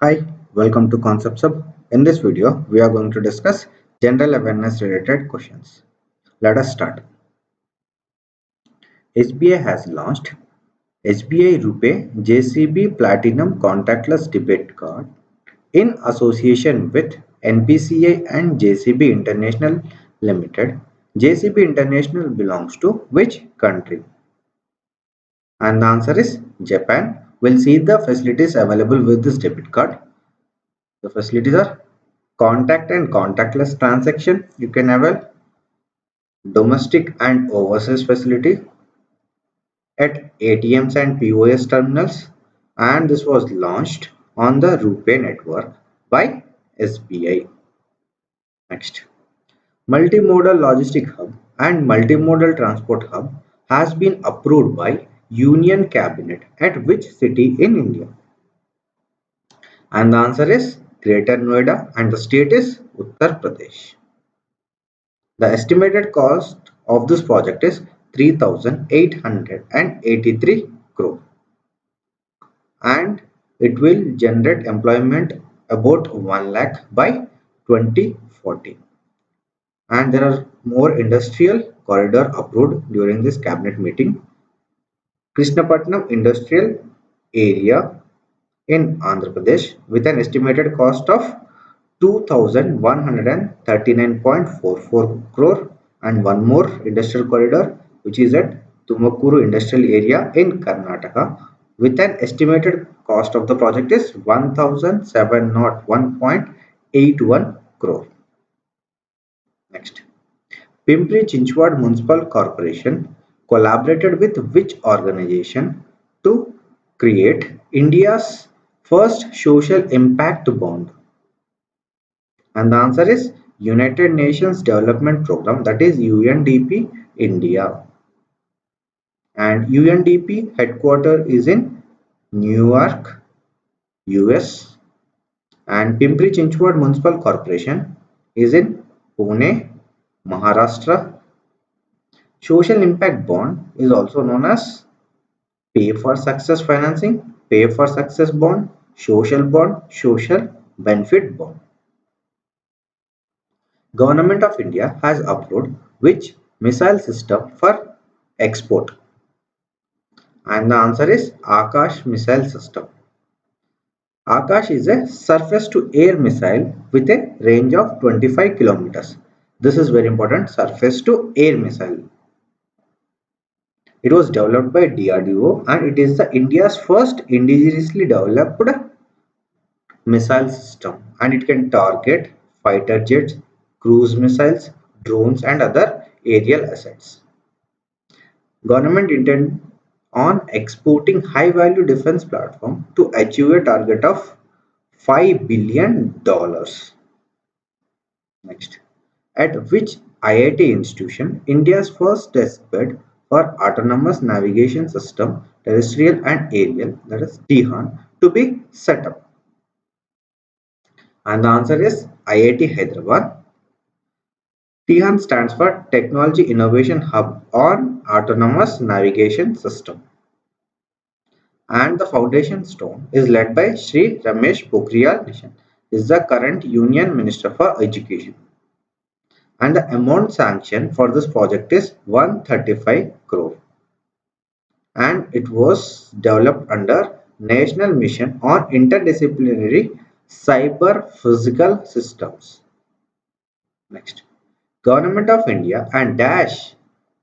Hi, welcome to Concepts Hub. In this video, we are going to discuss general awareness related questions. Let us start. SBI has launched SBI Rupee JCB Platinum Contactless Debit Card in association with NPCI and JCB International Limited. JCB International belongs to which country? And the answer is Japan. We'll see the facilities available with this debit card. The facilities are contact and contactless transaction. You can have a domestic and overseas facility at ATMs and POS terminals, and this was launched on the RuPay network by SBI. Next, multimodal logistic hub and multimodal transport hub has been approved by Union Cabinet at which city in India? And the answer is Greater Noida and the state is Uttar Pradesh. The estimated cost of this project is 3,883 crore and it will generate employment about 1 lakh by 2040. And there are more industrial corridor approved during this cabinet meeting. Krishnapatnam Industrial Area in Andhra Pradesh with an estimated cost of 2,139.44 crore, and one more industrial corridor which is at Tumakuru Industrial Area in Karnataka with an estimated cost of the project is 1,701.81 crore. Next, Pimpri Chinchwad Municipal Corporation collaborated with which organization to create India's first social impact bond? And the answer is United Nations Development Program, that is UNDP India. And UNDP headquarters is in Newark, US, and Pimpri Chinchwad Municipal Corporation is in Pune, Maharashtra. Social impact bond is also known as pay for success financing, pay for success bond, bond, social benefit bond. Government of India has approved which missile system for export? And the answer is Akash missile system. Akash is a surface to air missile with a range of 25 kilometers. This is very important, surface to air missile. It was developed by DRDO and it is the India's first indigenously developed missile system, and it can target fighter jets, cruise missiles, drones and other aerial assets. Government intend on exporting high value defense platform to achieve a target of $5 billion. Next, at which IIT institution India's first testbed for autonomous navigation system terrestrial and aerial, that is THAN, to be set up? And the answer is IIT Hyderabad. THAN stands for Technology Innovation Hub on Autonomous Navigation System. And the foundation stone is led by Shri Ramesh Pokhriyal Nishank, is the current Union Minister for Education. And the amount sanctioned for this project is 135 crore. And it was developed under National Mission on Interdisciplinary Cyber Physical Systems. Next, Government of India and Dash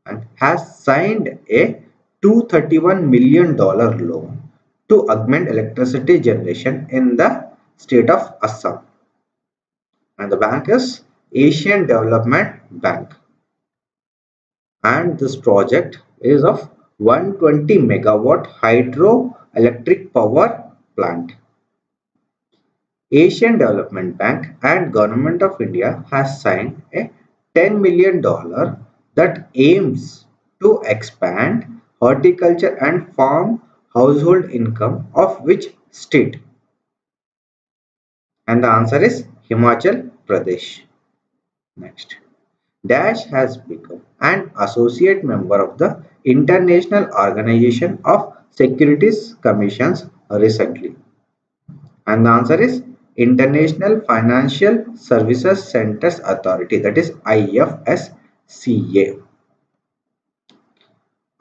and has signed a $231 million loan to augment electricity generation in the state of Assam. And the bank is Asian Development Bank. And this project is of 120 megawatt hydroelectric power plant. Asian Development Bank and Government of India has signed a $10 million that aims to expand horticulture and farm household income of which state? And the answer is Himachal Pradesh. Next, Dash has become an associate member of the International Organization of Securities Commissions recently. And the answer is International Financial Services Centers Authority, that is IFSCA.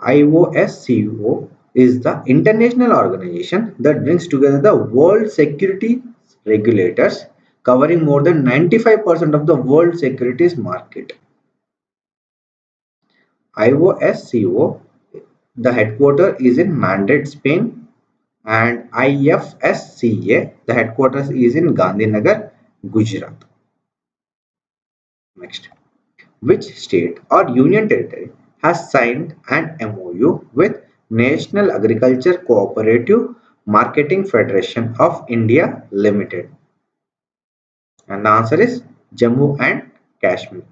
IOSCO is the international organization that brings together the world security regulators covering more than 95% of the world securities market. IOSCO, the headquarters is in Madrid, Spain, and IFSCA, the headquarters is in Gandhinagar, Gujarat. Next. Which state or union territory has signed an MOU with National Agriculture Cooperative Marketing Federation of India Limited? And the answer is Jammu and Kashmir.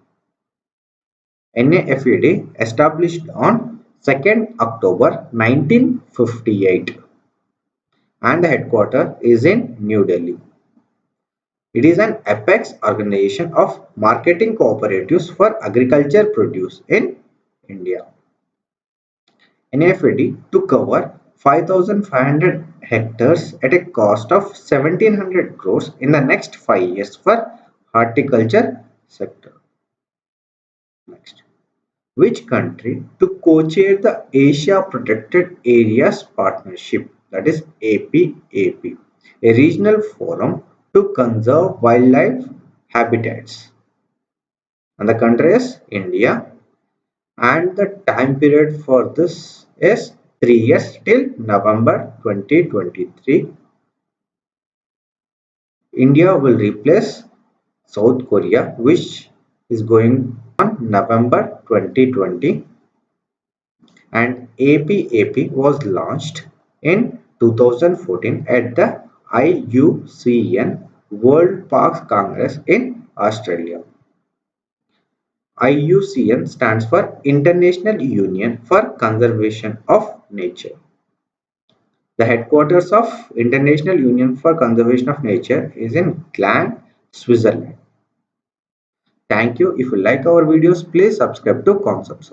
NAFED established on 2nd October 1958 and the headquarters is in New Delhi. It is an apex organization of marketing cooperatives for agriculture produce in India. NAFED to cover 5,500 hectares at a cost of 1,700 crores in the next 5 years for horticulture sector. Next. Which country to co-chair the Asia Protected Areas Partnership, that is APAP, a regional forum to conserve wildlife habitats? And the country is India, and the time period for this is 3 years till November 2023. India will replace South Korea, which is going on November 2020, and APAP was launched in 2014 at the IUCN World Parks Congress in Australia. IUCN stands for International Union for Conservation of Nature. The headquarters of International Union for Conservation of Nature is in Gland, Switzerland. Thank you. If you like our videos, please subscribe to Concepts.